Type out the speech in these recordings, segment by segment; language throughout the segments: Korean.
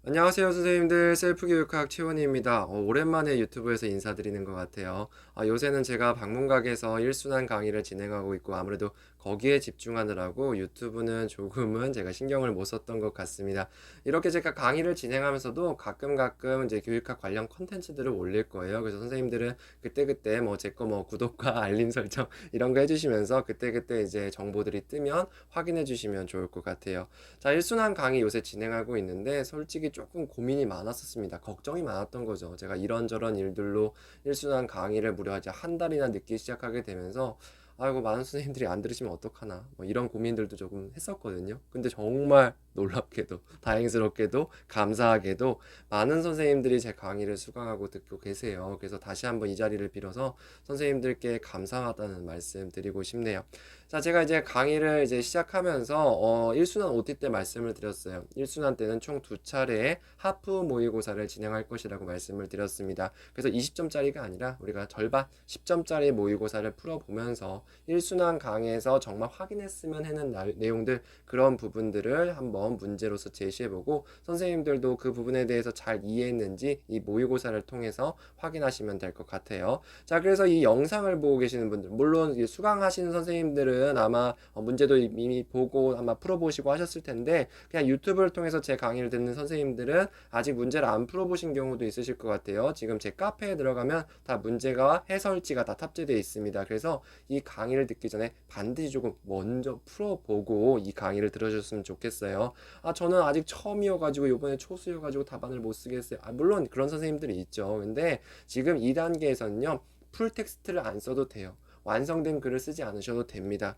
안녕하세요, 선생님들. 셀프교육학 최원희입니다. 오랜만에 유튜브에서 인사드리는 것 같아요. 요새는 제가 방문각에서 일순환 강의를 진행하고 있고 아무래도 거기에 집중하느라고 유튜브는 조금은 제가 신경을 못 썼던 것 같습니다. 이렇게 제가 강의를 진행하면서도 가끔 이제 교육학 관련 컨텐츠들을 올릴 거예요. 그래서 선생님들은 그때그때 뭐 제 거 뭐 구독과 알림 설정 이런 거 해주시면서 그때그때 이제 정보들이 뜨면 확인해 주시면 좋을 것 같아요. 자, 일순환 강의 요새 진행하고 있는데 솔직히 조금 고민이 많았었습니다. 걱정이 많았던 거죠. 제가 이런저런 일들로 일순환 강의를 무려 이제 한 달이나 늦게 시작하게 되면서 아이고 많은 선생님들이 안 들으시면 어떡하나 뭐 이런 고민들도 조금 했었거든요. 근데 정말 놀랍게도 다행스럽게도 감사하게도 많은 선생님들이 제 강의를 수강하고 듣고 계세요. 그래서 다시 한번 이 자리를 빌어서 선생님들께 감사하다는 말씀 드리고 싶네요. 자, 제가 이제 강의를 이제 시작하면서 1순환 OT 때 말씀을 드렸어요. 1순환 때는 총 두 차례의 하프 모의고사를 진행할 것이라고 말씀을 드렸습니다. 그래서 20점짜리가 아니라 우리가 절반 10점짜리 모의고사를 풀어보면서 1순환 강의에서 정말 확인했으면 하는 내용들 그런 부분들을 한번 문제로서 제시해보고 선생님들도 그 부분에 대해서 잘 이해했는지 이 모의고사를 통해서 확인하시면 될 것 같아요. 자, 그래서 이 영상을 보고 계시는 분들, 물론 수강하시는 선생님들은 아마 문제도 이미 보고 아마 풀어보시고 하셨을 텐데, 그냥 유튜브를 통해서 제 강의를 듣는 선생님들은 아직 문제를 안 풀어보신 경우도 있으실 것 같아요. 지금 제 카페에 들어가면 다 문제가 해설지가 다 탑재되어 있습니다. 그래서 이 강의를 듣기 전에 반드시 조금 먼저 풀어보고 이 강의를 들어주셨으면 좋겠어요. 저는 아직 처음이어가지고 요번에 초수여가지고 답안을 못 쓰겠어요. 물론 그런 선생님들이 있죠. 근데 지금 2단계에서는요, 풀 텍스트를 안 써도 돼요. 완성된 글을 쓰지 않으셔도 됩니다.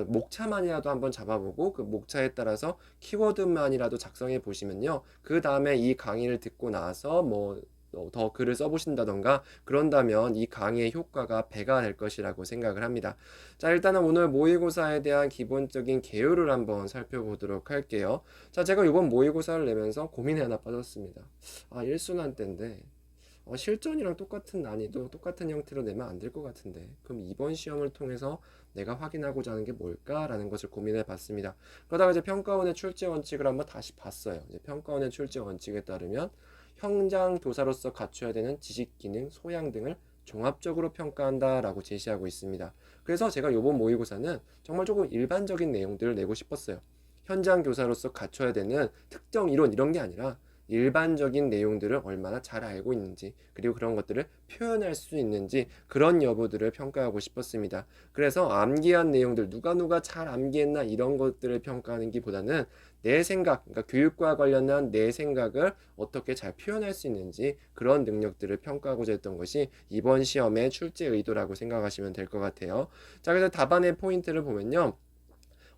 목차만이라도 한번 잡아보고 그 목차에 따라서 키워드만이라도 작성해 보시면요. 그 다음에 이 강의를 듣고 나서 뭐 더 글을 써보신다던가 그런다면 이 강의의 효과가 배가 될 것이라고 생각을 합니다. 자, 일단은 오늘 모의고사에 대한 기본적인 개요를 한번 살펴보도록 할게요. 자, 제가 이번 모의고사를 내면서 고민에 하나 빠졌습니다. 일순환 때인데 실전이랑 똑같은 난이도, 똑같은 형태로 내면 안 될 것 같은데 그럼 이번 시험을 통해서 내가 확인하고자 하는 게 뭘까라는 것을 고민해 봤습니다. 그러다가 이제 평가원의 출제 원칙을 한번 다시 봤어요. 이제 평가원의 출제 원칙에 따르면 현장 교사로서 갖춰야 되는 지식, 기능, 소양 등을 종합적으로 평가한다라고 제시하고 있습니다. 그래서 제가 이번 모의고사는 정말 조금 일반적인 내용들을 내고 싶었어요. 현장 교사로서 갖춰야 되는 특정 이론 이런 게 아니라 일반적인 내용들을 얼마나 잘 알고 있는지 그리고 그런 것들을 표현할 수 있는지 그런 여부들을 평가하고 싶었습니다. 그래서 암기한 내용들 누가 잘 암기했나 이런 것들을 평가하는 기보다는 내 생각, 그러니까 교육과 관련한 내 생각을 어떻게 잘 표현할 수 있는지 그런 능력들을 평가하고자 했던 것이 이번 시험의 출제 의도라고 생각하시면 될 것 같아요. 자, 그래서 답안의 포인트를 보면요.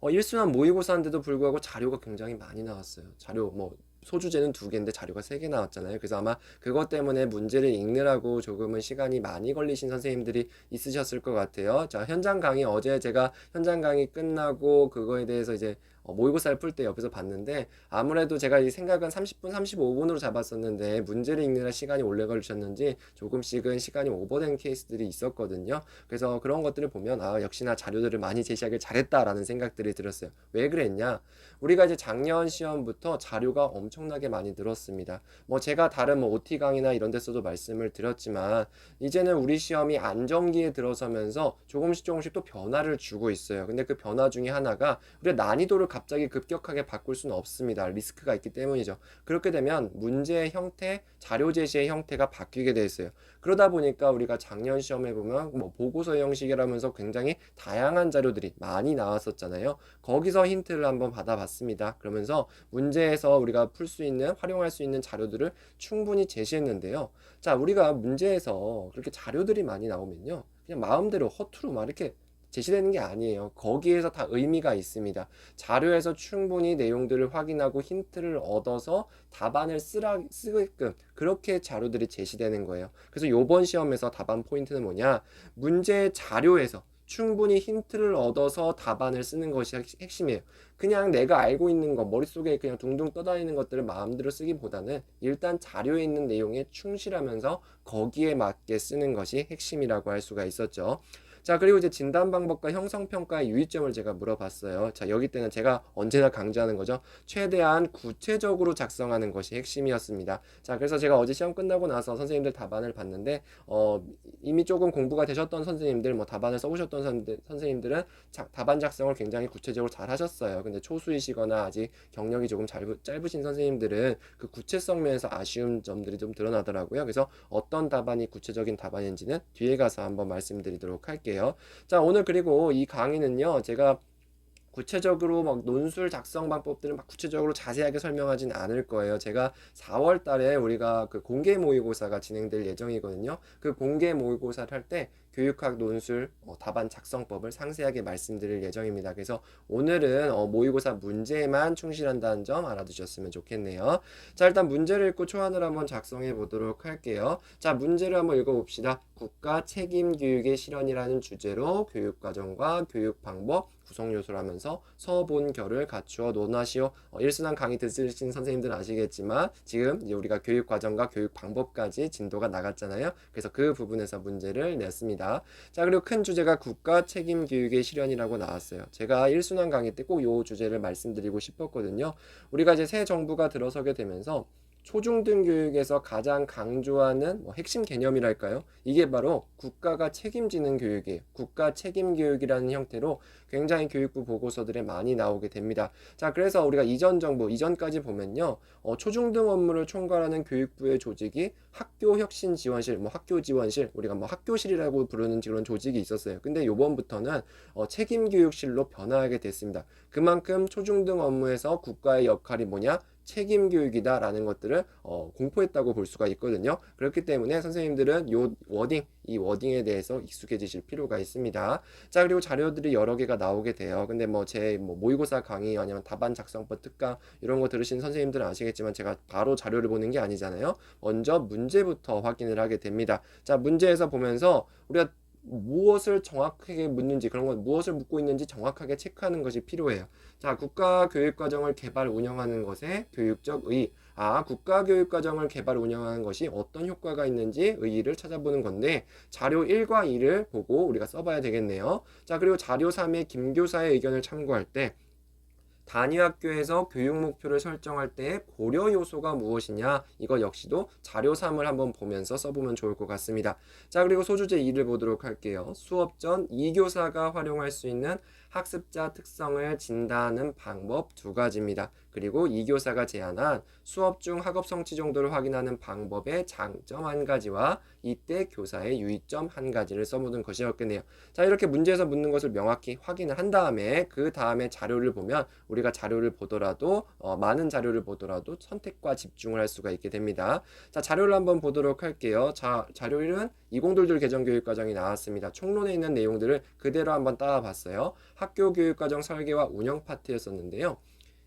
일순환 모의고사인데도 불구하고 자료가 굉장히 많이 나왔어요. 자료 뭐 소주제는 2개인데 자료가 3개 나왔잖아요. 그래서 아마 그것 때문에 문제를 읽느라고 조금은 시간이 많이 걸리신 선생님들이 있으셨을 것 같아요. 자, 현장 강의 어제 제가 현장 강의 끝나고 그거에 대해서 이제 모의고사를 풀 때 옆에서 봤는데 아무래도 제가 이 생각은 30분, 35분으로 잡았었는데 문제를 읽느라 시간이 오래 걸리셨는지 조금씩은 시간이 오버된 케이스들이 있었거든요. 그래서 그런 것들을 보면 역시나 자료들을 많이 제시하길 잘했다라는 생각들이 들었어요. 왜 그랬냐? 우리가 이제 작년 시험부터 자료가 엄청나게 많이 늘었습니다. 뭐 제가 다른 뭐 OT 강의나 이런 데서도 말씀을 드렸지만 이제는 우리 시험이 안정기에 들어서면서 조금씩 또 변화를 주고 있어요. 근데 그 변화 중에 하나가 우리가 난이도를 갑자기 급격하게 바꿀 수는 없습니다. 리스크가 있기 때문이죠. 그렇게 되면 문제의 형태, 자료 제시의 형태가 바뀌게 돼 있어요. 그러다 보니까 우리가 작년 시험에 보면 뭐 보고서 형식이라면서 굉장히 다양한 자료들이 많이 나왔었잖아요. 거기서 힌트를 한번 받아봤습니다. 그러면서 문제에서 우리가 풀 수 있는, 활용할 수 있는 자료들을 충분히 제시했는데요. 자, 우리가 문제에서 그렇게 자료들이 많이 나오면요. 그냥 마음대로 허투루 막 이렇게 제시되는 게 아니에요. 거기에서 다 의미가 있습니다. 자료에서 충분히 내용들을 확인하고 힌트를 얻어서 답안을 쓰게끔 그렇게 자료들이 제시되는 거예요. 그래서 요번 시험에서 답안 포인트는 뭐냐? 문제 자료에서 충분히 힌트를 얻어서 답안을 쓰는 것이 핵심이에요. 그냥 내가 알고 있는 거, 머릿속에 그냥 둥둥 떠다니는 것들을 마음대로 쓰기보다는 일단 자료에 있는 내용에 충실하면서 거기에 맞게 쓰는 것이 핵심이라고 할 수가 있었죠. 자, 그리고 이제 진단 방법과 형성 평가의 유의점을 제가 물어봤어요. 자, 여기 때는 제가 언제나 강조하는 거죠. 최대한 구체적으로 작성하는 것이 핵심이었습니다. 자, 그래서 제가 어제 시험 끝나고 나서 선생님들 답안을 봤는데 이미 조금 공부가 되셨던 선생님들, 뭐 답안을 써보셨던 선생님들은 답안 작성을 굉장히 구체적으로 잘 하셨어요. 근데 초수이시거나 아직 경력이 조금 짧으신 선생님들은 그 구체성 면에서 아쉬운 점들이 좀 드러나더라고요. 그래서 어떤 답안이 구체적인 답안인지는 뒤에 가서 한번 말씀드리도록 할게요. 자, 오늘 그리고 이 강의는요, 제가 구체적으로 막 논술 작성 방법들을 막 구체적으로 자세하게 설명하진 않을 거예요. 제가 4월 달에 우리가 그 공개 모의고사가 진행될 예정이거든요. 그 공개 모의고사를 할 때 교육학 논술 답안 작성법을 상세하게 말씀드릴 예정입니다. 그래서 오늘은 모의고사 문제에만 충실한다는 점 알아두셨으면 좋겠네요. 자, 일단 문제를 읽고 초안을 한번 작성해 보도록 할게요. 자, 문제를 한번 읽어봅시다. 국가 책임 교육의 실현이라는 주제로 교육과정과 교육방법, 구성요소를 하면서 서본결을 갖추어 논하시오. 일순환 강의 들으신 선생님들 아시겠지만 지금 이제 우리가 교육과정과 교육방법까지 진도가 나갔잖아요. 그래서 그 부분에서 문제를 냈습니다. 자, 그리고 큰 주제가 국가 책임 교육의 실현이라고 나왔어요. 제가 일순환 강의 때 꼭 이 주제를 말씀드리고 싶었거든요. 우리가 이제 새 정부가 들어서게 되면서 초중등 교육에서 가장 강조하는 핵심 개념이랄까요? 이게 바로 국가가 책임지는 교육이에요. 국가 책임 교육이라는 형태로 굉장히 교육부 보고서들에 많이 나오게 됩니다. 자, 그래서 우리가 이전 정부, 이전까지 보면요. 초중등 업무를 총괄하는 교육부의 조직이 학교혁신지원실, 학교지원실, 우리가 학교실이라고 부르는 그런 조직이 있었어요. 근데 요번부터는 책임교육실로 변화하게 됐습니다. 그만큼 초중등 업무에서 국가의 역할이 뭐냐? 책임 교육이다 라는 것들을 공포했다고 볼 수가 있거든요. 그렇기 때문에 선생님들은 이 워딩에 대해서 익숙해지실 필요가 있습니다. 자, 그리고 자료들이 여러 개가 나오게 돼요. 근데 제 모의고사 강의 아니면 답안 작성법 특강 이런 거 들으신 선생님들은 아시겠지만 제가 바로 자료를 보는 게 아니잖아요. 먼저 문제부터 확인을 하게 됩니다. 자, 문제에서 보면서 우리가 무엇을 정확하게 묻는지, 그런 건 무엇을 묻고 있는지 정확하게 체크하는 것이 필요해요. 자, 국가교육과정을 개발 운영하는 것에 교육적 의의. 국가교육과정을 개발 운영하는 것이 어떤 효과가 있는지 의의를 찾아보는 건데 자료 1과 2를 보고 우리가 써봐야 되겠네요. 자, 그리고 자료 3의 김교사의 의견을 참고할 때 단위 학교에서 교육 목표를 설정할 때 고려 요소가 무엇이냐, 이거 역시도 자료 3을 한번 보면서 써보면 좋을 것 같습니다. 자, 그리고 소주제 2를 보도록 할게요. 수업 전 2교사가 활용할 수 있는 학습자 특성을 진단하는 방법 2가지입니다. 그리고 2교사가 제안한 수업 중 학업 성취 정도를 확인하는 방법의 장점 1가지와 이때 교사의 유의점 1가지를 써보는 것이었겠네요. 자, 이렇게 문제에서 묻는 것을 명확히 확인을 한 다음에 그 다음에 자료를 보면 우리가 자료를 보더라도 많은 자료를 보더라도 선택과 집중을 할 수가 있게 됩니다. 자, 자료를 한번 보도록 할게요. 자, 자료 1은 2022 개정교육과정이 나왔습니다. 총론에 있는 내용들을 그대로 한번 따와봤어요. 학교교육과정 설계와 운영 파트였었는데요.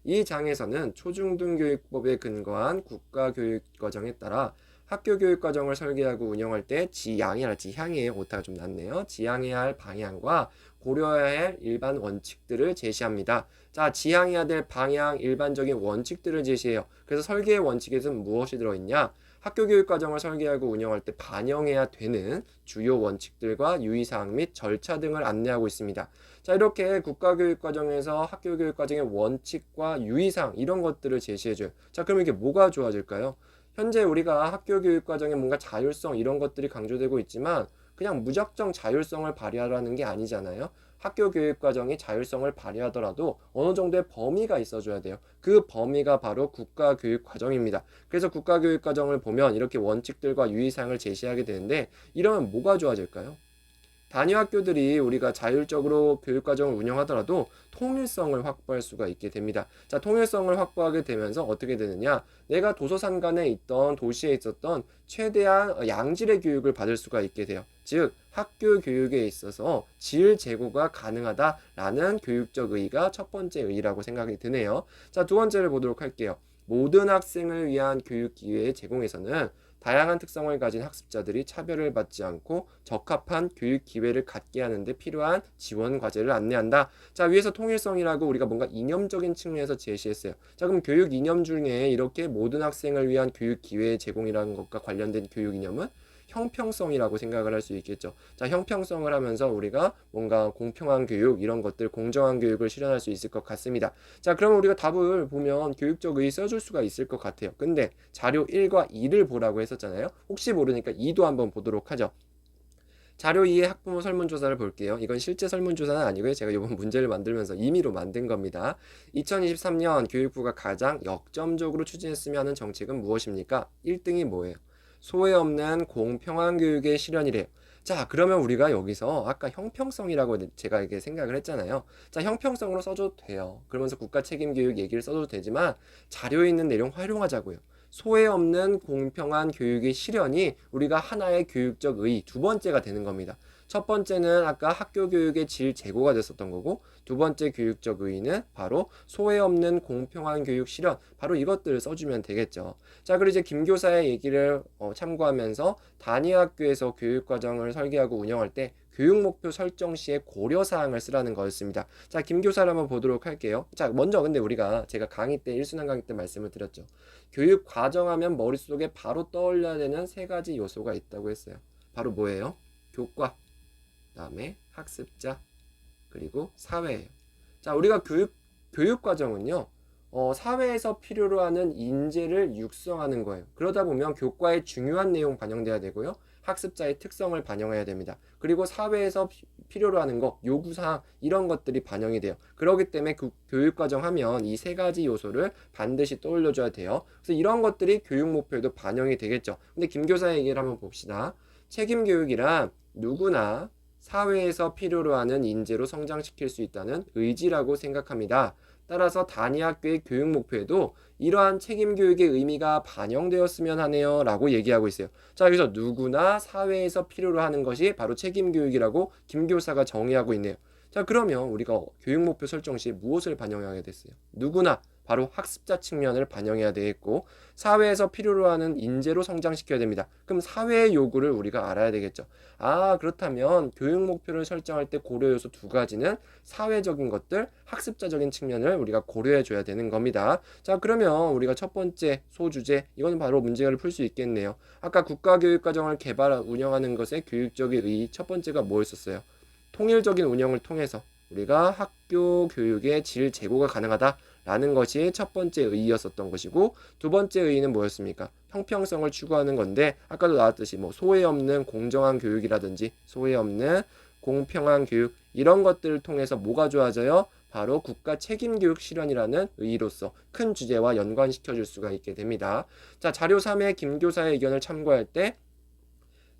이 장에서는 초중등교육법에 근거한 국가교육과정에 따라 학교교육과정을 설계하고 운영할 때 지향이에요. 오타가 좀 났네요. 지향해야 할 방향과 고려해야 할 일반 원칙들을 제시합니다. 자, 지향해야 될 방향, 일반적인 원칙들을 제시해요. 그래서 설계의 원칙에서는 무엇이 들어있냐? 학교교육과정을 설계하고 운영할 때 반영해야 되는 주요 원칙들과 유의사항 및 절차 등을 안내하고 있습니다. 자, 이렇게 국가교육과정에서 학교교육과정의 원칙과 유의사항 이런 것들을 제시해줘요. 자, 그럼 이게 뭐가 좋아질까요? 현재 우리가 학교교육과정에 뭔가 자율성 이런 것들이 강조되고 있지만 그냥 무작정 자율성을 발휘하라는 게 아니잖아요. 학교 교육 과정이 자율성을 발휘하더라도 어느 정도의 범위가 있어줘야 돼요. 그 범위가 바로 국가 교육 과정입니다. 그래서 국가 교육 과정을 보면 이렇게 원칙들과 유의사항을 제시하게 되는데 이러면 뭐가 좋아질까요? 단위 학교들이 우리가 자율적으로 교육과정을 운영하더라도 통일성을 확보할 수가 있게 됩니다. 자, 통일성을 확보하게 되면서 어떻게 되느냐? 내가 도서산간에 있던 도시에 있었던 최대한 양질의 교육을 받을 수가 있게 돼요. 즉, 학교 교육에 있어서 질 제고가 가능하다라는 교육적 의의가 첫 번째 의의라고 생각이 드네요. 자, 두 번째를 보도록 할게요. 모든 학생을 위한 교육 기회의 제공에서는 다양한 특성을 가진 학습자들이 차별을 받지 않고 적합한 교육 기회를 갖게 하는 데 필요한 지원 과제를 안내한다. 자, 위에서 통일성이라고 우리가 뭔가 이념적인 측면에서 제시했어요. 자, 그럼 교육 이념 중에 이렇게 모든 학생을 위한 교육 기회 제공이라는 것과 관련된 교육 이념은 형평성이라고 생각을 할 수 있겠죠. 자, 형평성을 하면서 우리가 뭔가 공평한 교육, 이런 것들, 공정한 교육을 실현할 수 있을 것 같습니다. 자, 그러면 우리가 답을 보면 교육적 의 써줄 수가 있을 것 같아요. 근데 자료 1과 2를 보라고 했었잖아요. 혹시 모르니까 2도 한번 보도록 하죠. 자료 2의 학부모 설문조사를 볼게요. 이건 실제 설문조사는 아니고요. 제가 이번 문제를 만들면서 임의로 만든 겁니다. 2023년 교육부가 가장 역점적으로 추진했으면 하는 정책은 무엇입니까? 1등이 뭐예요? 소외 없는 공평한 교육의 실현이래요. 자, 그러면 우리가 여기서 아까 형평성이라고 제가 이게 생각을 했잖아요. 자, 형평성으로 써줘도 돼요. 그러면서 국가 책임 교육 얘기를 써도 되지만 자료에 있는 내용 활용하자고요. 소외 없는 공평한 교육의 실현이 우리가 하나의 교육적 의, 두 번째가 되는 겁니다. 첫 번째는 아까 학교 교육의 질 제고가 됐었던 거고, 두 번째 교육적 의의는 바로 소외 없는 공평한 교육 실현, 바로 이것들을 써주면 되겠죠. 자, 그리고 이제 김 교사의 얘기를 참고하면서 단위 학교에서 교육 과정을 설계하고 운영할 때 교육 목표 설정 시에 고려 사항을 쓰라는 거였습니다. 자, 김 교사를 한번 보도록 할게요. 자, 먼저 근데 우리가 제가 강의 때 일순환 강의 때 말씀을 드렸죠. 교육 과정하면 머릿속에 바로 떠올려야 되는 세 가지 요소가 있다고 했어요. 바로 뭐예요? 교과, 그다음에 학습자, 그리고 사회예요. 자, 우리가 교육 과정은요. 사회에서 필요로 하는 인재를 육성하는 거예요. 그러다 보면 교과의 중요한 내용 반영돼야 되고요. 학습자의 특성을 반영해야 됩니다. 그리고 사회에서 필요로 하는 거, 요구사항 이런 것들이 반영이 돼요. 그렇기 때문에 교육과정 하면 이 세 가지 요소를 반드시 떠올려줘야 돼요. 그래서 이런 것들이 교육 목표에도 반영이 되겠죠. 근데 김 교사의 얘기를 한번 봅시다. 책임 교육이란 누구나 사회에서 필요로 하는 인재로 성장시킬 수 있다는 의지라고 생각합니다. 따라서 단위 학교의 교육 목표에도 이러한 책임 교육의 의미가 반영되었으면 하네요 라고 얘기하고 있어요. 자, 여기서 누구나 사회에서 필요로 하는 것이 바로 책임 교육이라고 김 교사가 정의하고 있네요. 자, 그러면 우리가 교육 목표 설정 시 무엇을 반영하게 됐어요? 누구나 바로 학습자 측면을 반영해야 되겠고, 사회에서 필요로 하는 인재로 성장시켜야 됩니다. 그럼 사회의 요구를 우리가 알아야 되겠죠. 아, 그렇다면 교육 목표를 설정할 때 고려 요소 두 가지는 사회적인 것들, 학습자적인 측면을 우리가 고려해 줘야 되는 겁니다. 자, 그러면 우리가 첫 번째 소주제, 이거는 바로 문제를 풀 수 있겠네요. 아까 국가교육과정을 개발, 운영하는 것의 교육적인 의의 첫 번째가 뭐였었어요? 통일적인 운영을 통해서 우리가 학교 교육의 질 제고가 가능하다라는 것이 첫 번째 의의였었던 것이고, 두 번째 의의는 뭐였습니까? 형평성을 추구하는 건데, 아까도 나왔듯이 뭐 소외 없는 공정한 교육이라든지 소외 없는 공평한 교육, 이런 것들을 통해서 뭐가 좋아져요? 바로 국가 책임 교육 실현이라는 의의로서 큰 주제와 연관시켜 줄 수가 있게 됩니다. 자, 자료 3의 김 교사의 의견을 참고할 때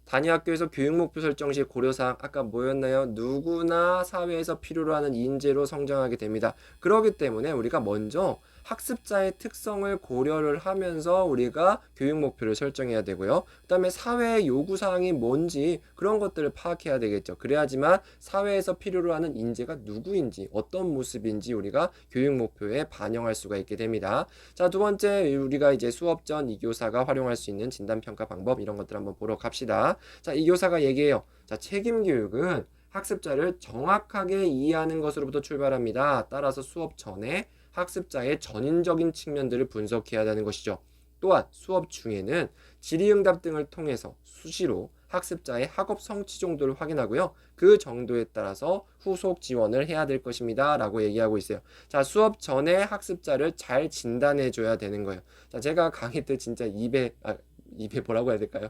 단위 학교에서 교육 목표 설정 시 고려사항 아까 뭐였나요? 누구나 사회에서 필요로 하는 인재로 성장하게 됩니다. 그렇기 때문에 우리가 먼저 학습자의 특성을 고려를 하면서 우리가 교육 목표를 설정해야 되고요. 그 다음에 사회의 요구사항이 뭔지 그런 것들을 파악해야 되겠죠. 그래야지만 사회에서 필요로 하는 인재가 누구인지 어떤 모습인지 우리가 교육 목표에 반영할 수가 있게 됩니다. 자, 두 번째 우리가 이제 수업 전 이 교사가 활용할 수 있는 진단평가 방법 이런 것들 한번 보러 갑시다. 자, 이 교사가 얘기해요. 자, 책임 교육은 학습자를 정확하게 이해하는 것으로부터 출발합니다. 따라서 수업 전에 학습자의 전인적인 측면들을 분석해야 하는 것이죠. 또한 수업 중에는 질의응답 등을 통해서 수시로 학습자의 학업 성취 정도를 확인하고요. 그 정도에 따라서 후속 지원을 해야 될 것입니다. 라고 얘기하고 있어요. 자, 수업 전에 학습자를 잘 진단해 줘야 되는 거예요. 자, 제가 강의 때 진짜 입에 뭐라고 해야 될까요?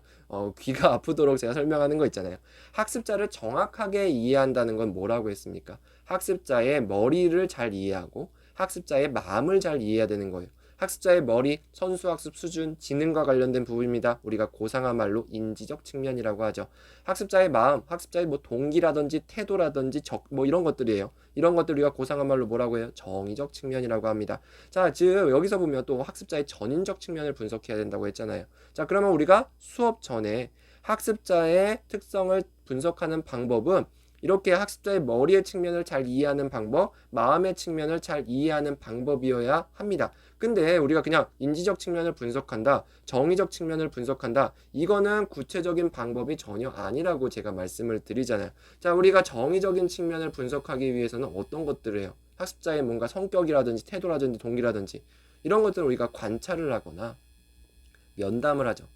귀가 아프도록 제가 설명하는 거 있잖아요. 학습자를 정확하게 이해한다는 건 뭐라고 했습니까? 학습자의 머리를 잘 이해하고 학습자의 마음을 잘 이해해야 되는 거예요. 학습자의 머리, 선수학습 수준, 지능과 관련된 부분입니다. 우리가 고상한 말로 인지적 측면이라고 하죠. 학습자의 마음, 학습자의 뭐 동기라든지 태도라든지 뭐 이런 것들이에요. 이런 것들 우리가 고상한 말로 뭐라고 해요? 정의적 측면이라고 합니다. 자, 즉 여기서 보면 또 학습자의 전인적 측면을 분석해야 된다고 했잖아요. 자, 그러면 우리가 수업 전에 학습자의 특성을 분석하는 방법은 이렇게 학습자의 머리의 측면을 잘 이해하는 방법, 마음의 측면을 잘 이해하는 방법이어야 합니다. 근데 우리가 그냥 인지적 측면을 분석한다, 정의적 측면을 분석한다, 이거는 구체적인 방법이 전혀 아니라고 제가 말씀을 드리잖아요. 자, 우리가 정의적인 측면을 분석하기 위해서는 어떤 것들을 해요? 학습자의 뭔가 성격이라든지 태도라든지 동기라든지 이런 것들을 우리가 관찰을 하거나 면담을 하죠.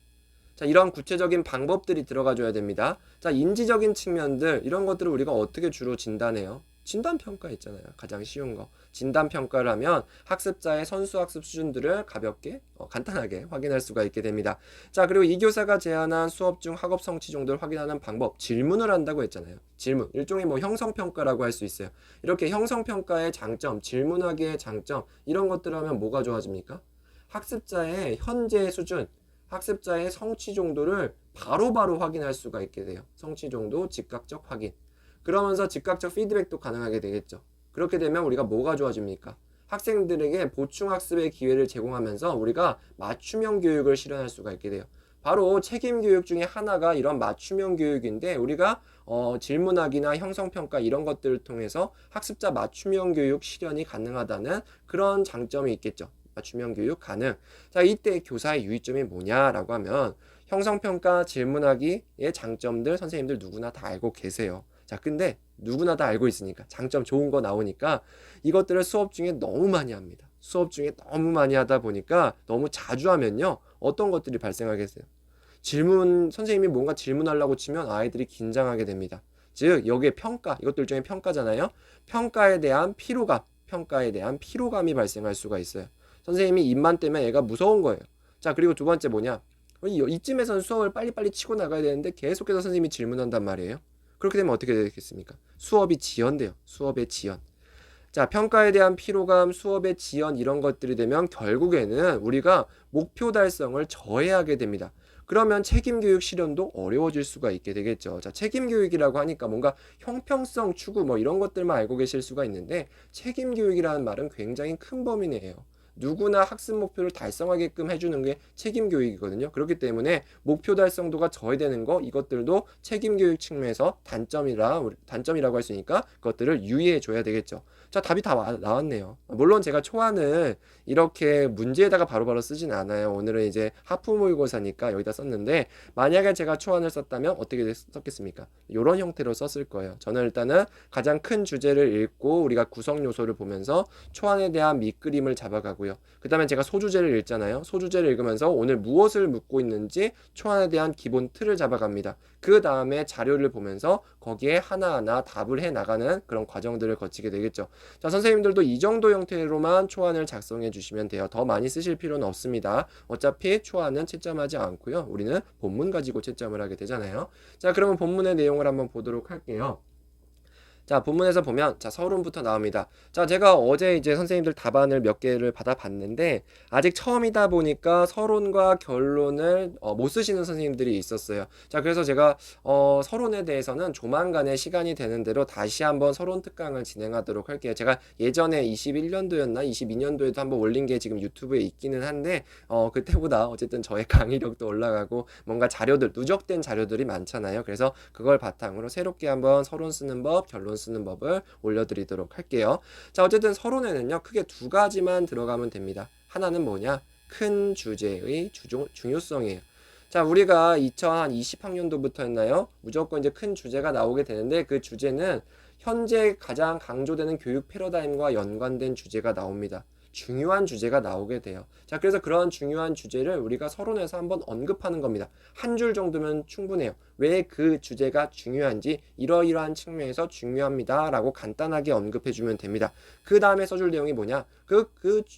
자, 이런 구체적인 방법들이 들어가줘야 됩니다. 자, 인지적인 측면들, 이런 것들을 우리가 어떻게 주로 진단해요? 진단평가 있잖아요. 가장 쉬운 거. 진단평가를 하면 학습자의 선수학습 수준들을 가볍게, 간단하게 확인할 수가 있게 됩니다. 자, 그리고 이 교사가 제안한 수업 중 학업 성취 정도를 확인하는 방법, 질문을 한다고 했잖아요. 질문. 일종의 뭐 형성평가라고 할 수 있어요. 이렇게 형성평가의 장점, 질문하기의 장점, 이런 것들을 하면 뭐가 좋아집니까? 학습자의 현재 수준, 학습자의 성취 정도를 바로바로 확인할 수가 있게 돼요. 성취 정도, 즉각적 확인. 그러면서 즉각적 피드백도 가능하게 되겠죠. 그렇게 되면 우리가 뭐가 좋아집니까? 학생들에게 보충학습의 기회를 제공하면서 우리가 맞춤형 교육을 실현할 수가 있게 돼요. 바로 책임 교육 중에 하나가 이런 맞춤형 교육인데 우리가 질문하기나 형성평가 이런 것들을 통해서 학습자 맞춤형 교육 실현이 가능하다는 그런 장점이 있겠죠. 맞춤형 교육 가능. 자, 이때 교사의 유의점이 뭐냐라고 하면 형성평가 질문하기의 장점들 선생님들 누구나 다 알고 계세요. 자, 근데 누구나 다 알고 있으니까 장점 좋은 거 나오니까 이것들을 수업 중에 너무 많이 합니다. 수업 중에 너무 많이 하다 보니까 너무 자주 하면요. 어떤 것들이 발생하겠어요? 선생님이 뭔가 질문하려고 치면 아이들이 긴장하게 됩니다. 즉, 여기에 평가, 이것들 중에 평가잖아요. 평가에 대한 피로감이 발생할 수가 있어요. 선생님이 입만 떼면 얘가 무서운 거예요. 자, 그리고 두 번째 뭐냐? 이쯤에서는 수업을 빨리빨리 치고 나가야 되는데 계속해서 선생님이 질문한단 말이에요. 그렇게 되면 어떻게 되겠습니까? 수업이 지연돼요. 수업의 지연. 자, 평가에 대한 피로감, 수업의 지연 이런 것들이 되면 결국에는 우리가 목표 달성을 저해하게 됩니다. 그러면 책임교육 실현도 어려워질 수가 있게 되겠죠. 자, 책임교육이라고 하니까 뭔가 형평성 추구 뭐 이런 것들만 알고 계실 수가 있는데 책임교육이라는 말은 굉장히 큰 범위네요. 누구나 학습 목표를 달성하게끔 해주는 게 책임 교육이거든요. 그렇기 때문에 목표 달성도가 저해되는 거 이것들도 책임 교육 측면에서 단점이라고 할 수 있으니까 그것들을 유의해 줘야 되겠죠. 자, 답이 다 나왔네요. 물론 제가 초안을 이렇게 문제에다가 바로바로 쓰진 않아요. 오늘은 이제 하프 모의고사니까 여기다 썼는데 만약에 제가 초안을 썼다면 어떻게 썼겠습니까? 이런 형태로 썼을 거예요. 저는 일단은 가장 큰 주제를 읽고 우리가 구성 요소를 보면서 초안에 대한 밑그림을 잡아가고요. 그 다음에 제가 소주제를 읽잖아요. 소주제를 읽으면서 오늘 무엇을 묻고 있는지 초안에 대한 기본 틀을 잡아갑니다. 그 다음에 자료를 보면서 거기에 하나하나 답을 해 나가는 그런 과정들을 거치게 되겠죠. 자, 선생님들도 이 정도 형태로만 초안을 작성해 주시면 돼요. 더 많이 쓰실 필요는 없습니다. 어차피 초안은 채점하지 않고요. 우리는 본문 가지고 채점을 하게 되잖아요. 자, 그러면 본문의 내용을 한번 보도록 할게요. 자, 본문에서 보면 자, 서론부터 나옵니다. 자, 제가 어제 이제 선생님들 답안을 몇 개를 받아봤는데 아직 처음이다 보니까 서론과 결론을 못 쓰시는 선생님들이 있었어요. 자, 그래서 제가 서론에 대해서는 조만간에 시간이 되는 대로 다시 한번 서론 특강을 진행하도록 할게요. 제가 예전에 21년도였나 22년도에도 한번 올린 게 지금 유튜브에 있기는 한데 그때보다 어쨌든 저의 강의력도 올라가고 뭔가 자료들 누적된 자료들이 많잖아요. 그래서 그걸 바탕으로 새롭게 한번 서론 쓰는 법, 결론 쓰는 법을 올려드리도록 할게요. 자, 어쨌든 서론에는요 크게 두 가지만 들어가면 됩니다. 하나는 뭐냐? 큰 주제의 중요성이에요. 자, 우리가 2020학년도부터 했나요? 무조건 이제 큰 주제가 나오게 되는데 그 주제는 현재 가장 강조되는 교육 패러다임과 연관된 주제가 나옵니다. 중요한 주제가 나오게 돼요. 자, 그래서 그런 중요한 주제를 우리가 서론에서 한번 언급하는 겁니다. 한 줄 정도면 충분해요. 왜 그 주제가 중요한지 이러이러한 측면에서 중요합니다 라고 간단하게 언급해 주면 됩니다. 그 다음에 써줄 내용이 뭐냐? 그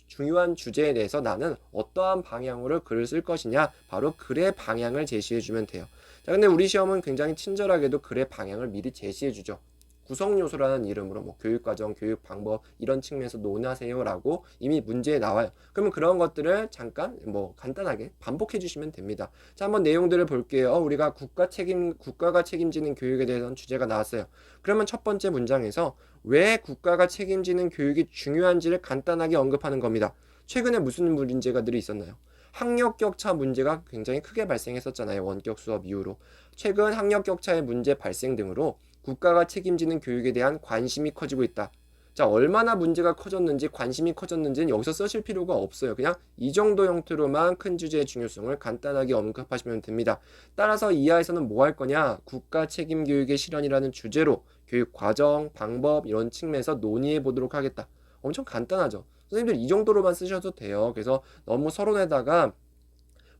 중요한 주제에 대해서 나는 어떠한 방향으로 글을 쓸 것이냐? 바로 글의 방향을 제시해 주면 돼요. 자, 근데 우리 시험은 굉장히 친절하게도 글의 방향을 미리 제시해 주죠. 구성 요소라는 이름으로 뭐 교육과정, 교육방법 이런 측면에서 논하세요라고 이미 문제에 나와요. 그러면 그런 것들을 잠깐 뭐 간단하게 반복해 주시면 됩니다. 자, 한번 내용들을 볼게요. 우리가 국가가 책임지는 교육에 대해서는 주제가 나왔어요. 그러면 첫 번째 문장에서 왜 국가가 책임지는 교육이 중요한지를 간단하게 언급하는 겁니다. 최근에 무슨 문제가들이 있었나요? 학력 격차 문제가 굉장히 크게 발생했었잖아요. 원격 수업 이후로. 최근 학력 격차의 문제 발생 등으로 국가가 책임지는 교육에 대한 관심이 커지고 있다. 자, 얼마나 문제가 커졌는지 관심이 커졌는지는 여기서 쓰실 필요가 없어요. 그냥 이 정도 형태로만 큰 주제의 중요성을 간단하게 언급하시면 됩니다. 따라서 이하에서는 뭐 할 거냐? 국가 책임 교육의 실현이라는 주제로 교육 과정, 방법 이런 측면에서 논의해 보도록 하겠다. 엄청 간단하죠. 선생님들 이 정도로만 쓰셔도 돼요. 그래서 너무 서론에다가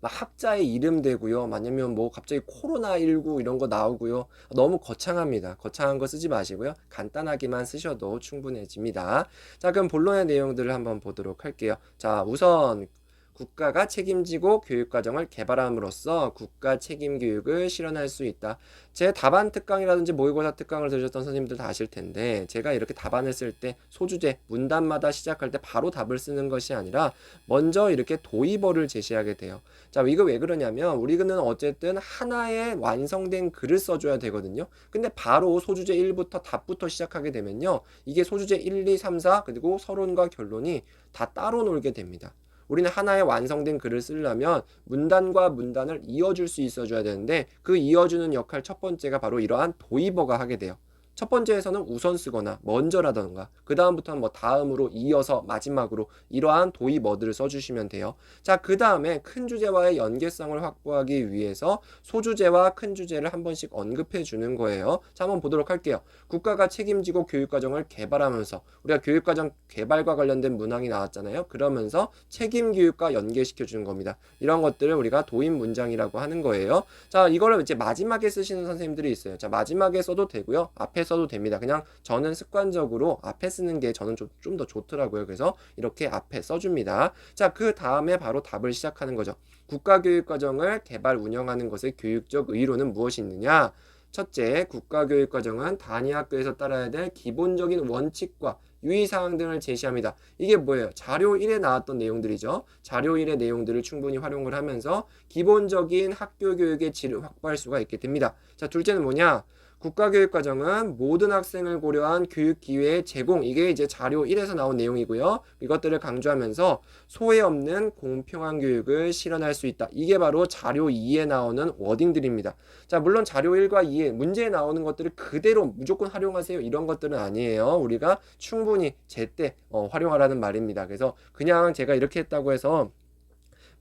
막 학자의 이름 대고요. 아니면 뭐 갑자기 코로나19 이런 거 나오고요. 너무 거창합니다. 거창한 거 쓰지 마시고요. 간단하게만 쓰셔도 충분해집니다. 자, 그럼 본론의 내용들을 한번 보도록 할게요. 자, 우선 국가가 책임지고 교육과정을 개발함으로써 국가 책임 교육을 실현할 수 있다. 제 답안 특강이라든지 모의고사 특강을 들으셨던 선생님들 다 아실 텐데, 제가 이렇게 답안을 쓸 때 소주제, 문단마다 시작할 때 바로 답을 쓰는 것이 아니라 먼저 이렇게 도입어를 제시하게 돼요. 자, 이거 왜 그러냐면 우리는 어쨌든 하나의 완성된 글을 써줘야 되거든요. 근데 바로 소주제 1부터 답부터 시작하게 되면요, 이게 소주제 1, 2, 3, 4 그리고 서론과 결론이 다 따로 놀게 됩니다. 우리는 하나의 완성된 글을 쓰려면 문단과 문단을 이어줄 수 있어줘야 되는데, 그 이어주는 역할 첫 번째가 바로 이러한 도입어가 하게 돼요. 첫 번째에서는 우선 쓰거나 먼저라던가, 그 다음부터는 뭐 다음으로, 이어서, 마지막으로 이러한 도입어들을 써주시면 돼요. 자, 그 다음에 큰 주제와의 연계성을 확보하기 위해서 소주제와 큰 주제를 한 번씩 언급해 주는 거예요. 자, 한번 보도록 할게요. 국가가 책임지고 교육과정을 개발하면서, 우리가 교육과정 개발과 관련된 문항이 나왔잖아요. 그러면서 책임교육과 연계시켜 주는 겁니다. 이런 것들을 우리가 도입 문장이라고 하는 거예요. 자, 이거를 이제 마지막에 쓰시는 선생님들이 있어요. 자, 마지막에 써도 되고요, 앞에 써도 됩니다. 그냥 저는 습관적으로 앞에 쓰는 게 저는 좀 더 좋더라고요. 그래서 이렇게 앞에 써줍니다. 자, 그 다음에 바로 답을 시작하는 거죠. 국가교육과정을 개발 운영하는 것의 교육적 의료는 무엇이 있느냐? 첫째, 국가교육과정은 단위 학교에서 따라야 될 기본적인 원칙과 유의사항 등을 제시합니다. 이게 뭐예요? 자료 1에 나왔던 내용들이죠. 자료 1의 내용들을 충분히 활용을 하면서 기본적인 학교 교육의 질을 확보할 수가 있게 됩니다. 자, 둘째는 뭐냐? 국가교육과정은 모든 학생을 고려한 교육 기회의 제공, 이게 이제 자료 1에서 나온 내용이고요. 이것들을 강조하면서 소외 없는 공평한 교육을 실현할 수 있다. 이게 바로 자료 2에 나오는 워딩들입니다. 자, 물론 자료 1과 2에 문제에 나오는 것들을 그대로 무조건 활용하세요, 이런 것들은 아니에요. 우리가 충분히 제때 활용하라는 말입니다. 그래서 그냥 제가 이렇게 했다고 해서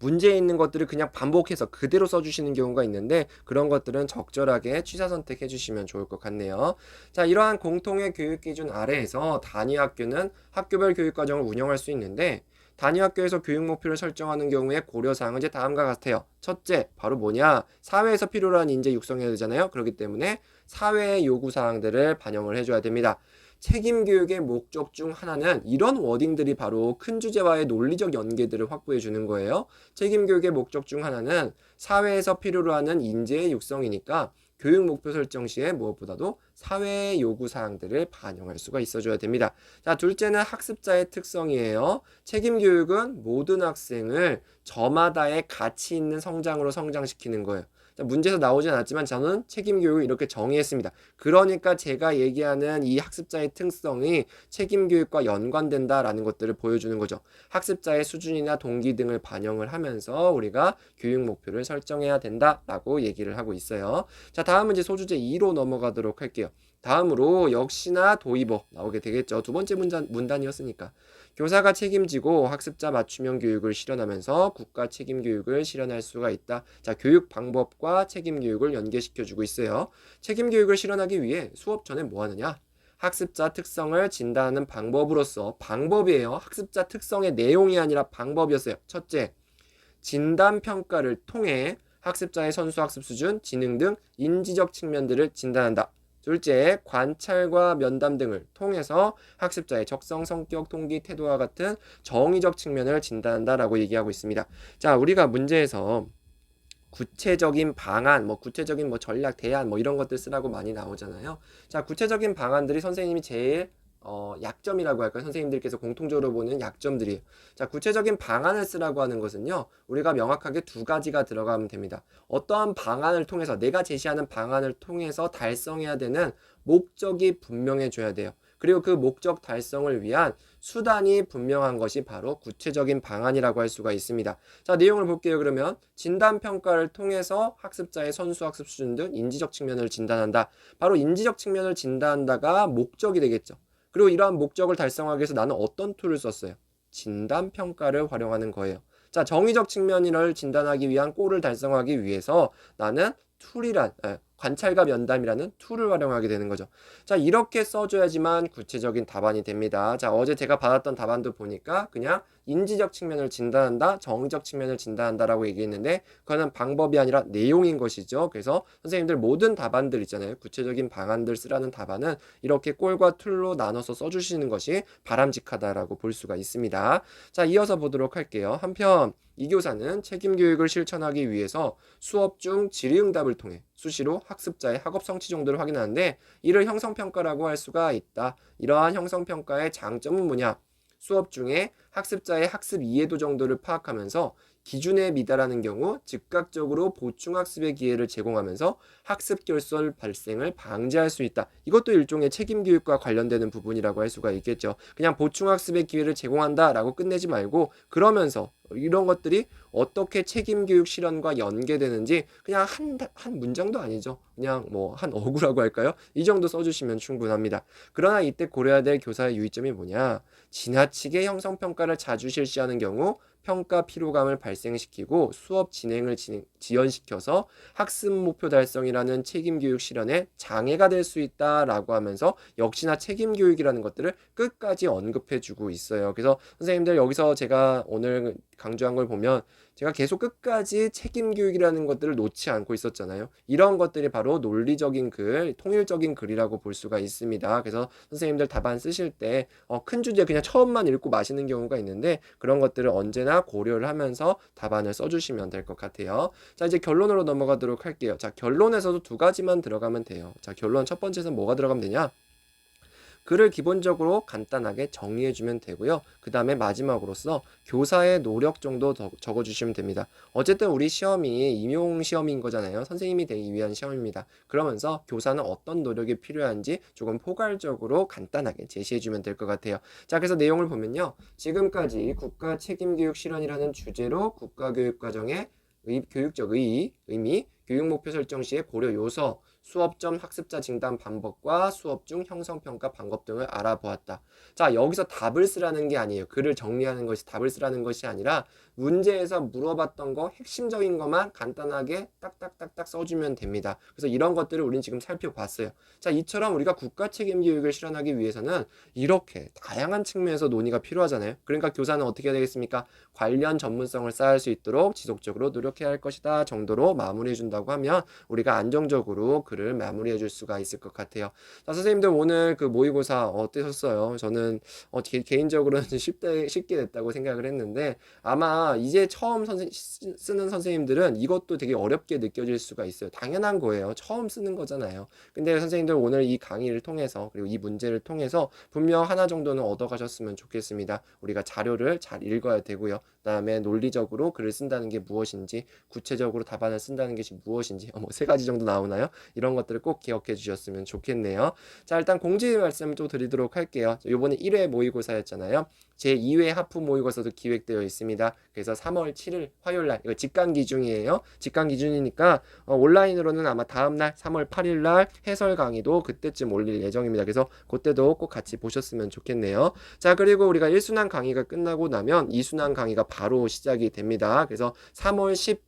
문제에 있는 것들을 그냥 반복해서 그대로 써주시는 경우가 있는데, 그런 것들은 적절하게 취사 선택해 주시면 좋을 것 같네요. 자, 이러한 공통의 교육 기준 아래에서 단위 학교는 학교별 교육 과정을 운영할 수 있는데, 단위 학교에서 교육 목표를 설정하는 경우에 고려사항은 이제 다음과 같아요. 첫째, 바로 뭐냐? 사회에서 필요로 한 인재 육성해야 되잖아요. 그렇기 때문에 사회의 요구사항들을 반영을 해줘야 됩니다. 책임 교육의 목적 중 하나는 이런 워딩들이 바로 큰 주제와의 논리적 연계들을 확보해 주는 거예요. 책임 교육의 목적 중 하나는 사회에서 필요로 하는 인재의 육성이니까 교육 목표 설정 시에 무엇보다도 사회의 요구 사항들을 반영할 수가 있어줘야 됩니다. 자, 둘째는 학습자의 특성이에요. 책임 교육은 모든 학생을 저마다의 가치 있는 성장으로 성장시키는 거예요. 문제에서 나오진 않았지만 저는 책임 교육을 이렇게 정의했습니다. 그러니까 제가 얘기하는 이 학습자의 특성이 책임 교육과 연관된다라는 것들을 보여주는 거죠. 학습자의 수준이나 동기 등을 반영을 하면서 우리가 교육 목표를 설정해야 된다라고 얘기를 하고 있어요. 자, 다음은 이제 소주제 2로 넘어가도록 할게요. 다음으로 역시나 도입어 나오게 되겠죠. 두 번째 문단이었으니까. 교사가 책임지고 학습자 맞춤형 교육을 실현하면서 국가 책임 교육을 실현할 수가 있다. 자, 교육 방법과 책임 교육을 연계시켜주고 있어요. 책임 교육을 실현하기 위해 수업 전에 뭐 하느냐? 학습자 특성을 진단하는 방법으로서, 방법이에요. 학습자 특성의 내용이 아니라 방법이었어요. 첫째, 진단 평가를 통해 학습자의 선수학습 수준, 지능 등 인지적 측면들을 진단한다. 둘째, 관찰과 면담 등을 통해서 학습자의 적성, 성격, 동기, 태도와 같은 정의적 측면을 진단한다라고 얘기하고 있습니다. 자, 우리가 문제에서 구체적인 방안, 구체적인 전략, 대안, 이런 것들 쓰라고 많이 나오잖아요. 자, 구체적인 방안들이 선생님이 제일 약점이라고 할까요? 선생님들께서 공통적으로 보는 약점들이에요. 자, 구체적인 방안을 쓰라고 하는 것은요, 우리가 명확하게 두 가지가 들어가면 됩니다. 어떠한 방안을 통해서, 내가 제시하는 방안을 통해서 달성해야 되는 목적이 분명해져야 돼요. 그리고 그 목적 달성을 위한 수단이 분명한 것이 바로 구체적인 방안이라고 할 수가 있습니다. 자, 내용을 볼게요. 그러면 진단평가를 통해서 학습자의 선수학습 수준 등 인지적 측면을 진단한다. 바로 인지적 측면을 진단한다가 목적이 되겠죠. 그리고 이러한 목적을 달성하기 위해서 나는 어떤 툴을 썼어요? 진단평가를 활용하는 거예요. 자, 정의적 측면을 진단하기 위한 골을 달성하기 위해서 나는 툴이란, 관찰과 면담이라는 툴을 활용하게 되는 거죠. 자, 이렇게 써줘야지만 구체적인 답안이 됩니다. 자, 어제 제가 받았던 답안도 보니까 그냥 인지적 측면을 진단한다, 정의적 측면을 진단한다라고 얘기했는데 그거는 방법이 아니라 내용인 것이죠. 그래서 선생님들 모든 답안들 있잖아요. 구체적인 방안들 쓰라는 답안은 이렇게 꼴과 툴로 나눠서 써주시는 것이 바람직하다라고 볼 수가 있습니다. 자, 이어서 보도록 할게요. 한편 이 교사는 책임교육을 실천하기 위해서 수업 중 질의응답을 통해 수시로 학습자의 학업 성취 정도를 확인하는데 이를 형성평가라고 할 수가 있다. 이러한 형성평가의 장점은 뭐냐? 수업 중에 학습자의 학습 이해도 정도를 파악하면서 기준에 미달하는 경우 즉각적으로 보충학습의 기회를 제공하면서 학습 결손 발생을 방지할 수 있다. 이것도 일종의 책임교육과 관련되는 부분이라고 할 수가 있겠죠. 그냥 보충학습의 기회를 제공한다라고 끝내지 말고 그러면서 이런 것들이 어떻게 책임교육 실현과 연계되는지 그냥 한 문장도 아니죠. 그냥 뭐 한 어구라고 할까요? 이 정도 써주시면 충분합니다. 그러나 이때 고려해야 될 교사의 유의점이 뭐냐? 지나치게 형성평가를 자주 실시하는 경우 평가 피로감을 발생시키고 수업 진행을 지연시켜서 학습 목표 달성이라는 책임교육 실현에 장애가 될 수 있다라고 하면서 역시나 책임교육이라는 것들을 끝까지 언급해주고 있어요. 그래서 선생님들 여기서 제가 오늘 강조한 걸 보면 제가 계속 끝까지 책임교육이라는 것들을 놓지 않고 있었잖아요. 이런 것들이 바로 논리적인 글, 통일적인 글이라고 볼 수가 있습니다. 그래서 선생님들 답안 쓰실 때 큰 주제 그냥 처음만 읽고 마시는 경우가 있는데 그런 것들을 언제나 고려를 하면서 답안을 써주시면 될 것 같아요. 자, 이제 결론으로 넘어가도록 할게요. 자, 결론에서도 두 가지만 들어가면 돼요. 자, 결론 첫 번째는 뭐가 들어가면 되냐? 글을 기본적으로 간단하게 정리해주면 되고요. 그 다음에 마지막으로서 교사의 노력 정도 적어주시면 됩니다. 어쨌든 우리 시험이 임용 시험인 거잖아요. 선생님이 되기 위한 시험입니다. 그러면서 교사는 어떤 노력이 필요한지 조금 포괄적으로 간단하게 제시해주면 될 것 같아요. 자, 그래서 내용을 보면요. 지금까지 국가 책임교육 실현이라는 주제로 국가교육과정의 교육적 의미, 교육 목표 설정 시의 고려 요소, 수업 전 학습자 진단 방법과 수업 중 형성평가 방법 등을 알아보았다. 자, 여기서 답을 쓰라는 게 아니에요. 글을 정리하는 것이 답을 쓰라는 것이 아니라 문제에서 물어봤던 거 핵심적인 것만 간단하게 딱딱딱딱 써주면 됩니다. 그래서 이런 것들을 우리는 지금 살펴봤어요. 자, 이처럼 우리가 국가 책임 교육을 실현하기 위해서는 이렇게 다양한 측면에서 논의가 필요하잖아요. 그러니까 교사는 어떻게 해야 되겠습니까? 관련 전문성을 쌓을 수 있도록 지속적으로 노력해야 할 것이다 정도로 마무리해 준다고 하면 우리가 안정적으로 글을 마무리해 줄 수가 있을 것 같아요. 자, 선생님들 오늘 그 모의고사 어떠셨어요? 저는 개인적으로는 쉽게 됐다고 생각을 했는데 아마 이제 처음 쓰는 선생님들은 이것도 되게 어렵게 느껴질 수가 있어요. 당연한 거예요. 처음 쓰는 거잖아요. 근데 선생님들 오늘 이 강의를 통해서 그리고 이 문제를 통해서 분명 하나 정도는 얻어가셨으면 좋겠습니다. 우리가 자료를 잘 읽어야 되고요. 그다음에 논리적으로 글을 쓴다는 게 무엇인지, 구체적으로 답안을 쓴다는 것이 무엇인지, 뭐 세 가지 정도 나오나요? 이런 것들을 꼭 기억해 주셨으면 좋겠네요. 자, 일단 공지 말씀 또 드리도록 할게요. 이번에 1회 모의고사였잖아요. 제 2회 하프 모의고사도 기획되어 있습니다. 그래서 3월 7일 화요일날 이거 직강 기준이에요. 직강 기준이니까 온라인으로는 아마 다음날 3월 8일날 해설 강의도 그때쯤 올릴 예정입니다. 그래서 그때도 꼭 같이 보셨으면 좋겠네요. 자, 그리고 우리가 1순환 강의가 끝나고 나면 2순환 강의가 바로 시작이 됩니다. 그래서 3월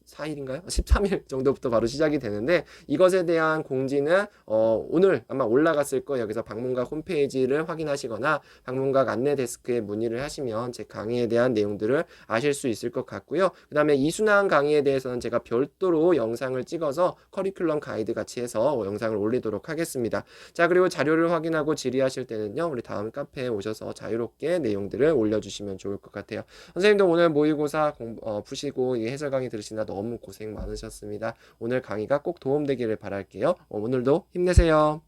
14일인가요? 13일 정도부터 바로 시작이 되는데 이것에 대한 공지는 오늘 아마 올라갔을 거예요. 그래서 방문각 홈페이지를 확인하시거나 방문각 안내 데스크에 문의를 하시면 제 강의에 대한 내용들을 아실 수 있을 것 같고요. 그 다음에 이순환 강의에 대해서는 제가 별도로 영상을 찍어서 커리큘럼 가이드 같이 해서 영상을 올리도록 하겠습니다. 자, 그리고 자료를 확인하고 질의하실 때는요. 우리 다음 카페에 오셔서 자유롭게 내용들을 올려주시면 좋을 것 같아요. 선생님도 오늘 모의고사 푸시고 이 해설 강의 들으시나 너무 고생 많으셨습니다. 오늘 강의가 꼭 도움되기를 바랄게요. 오늘도 힘내세요.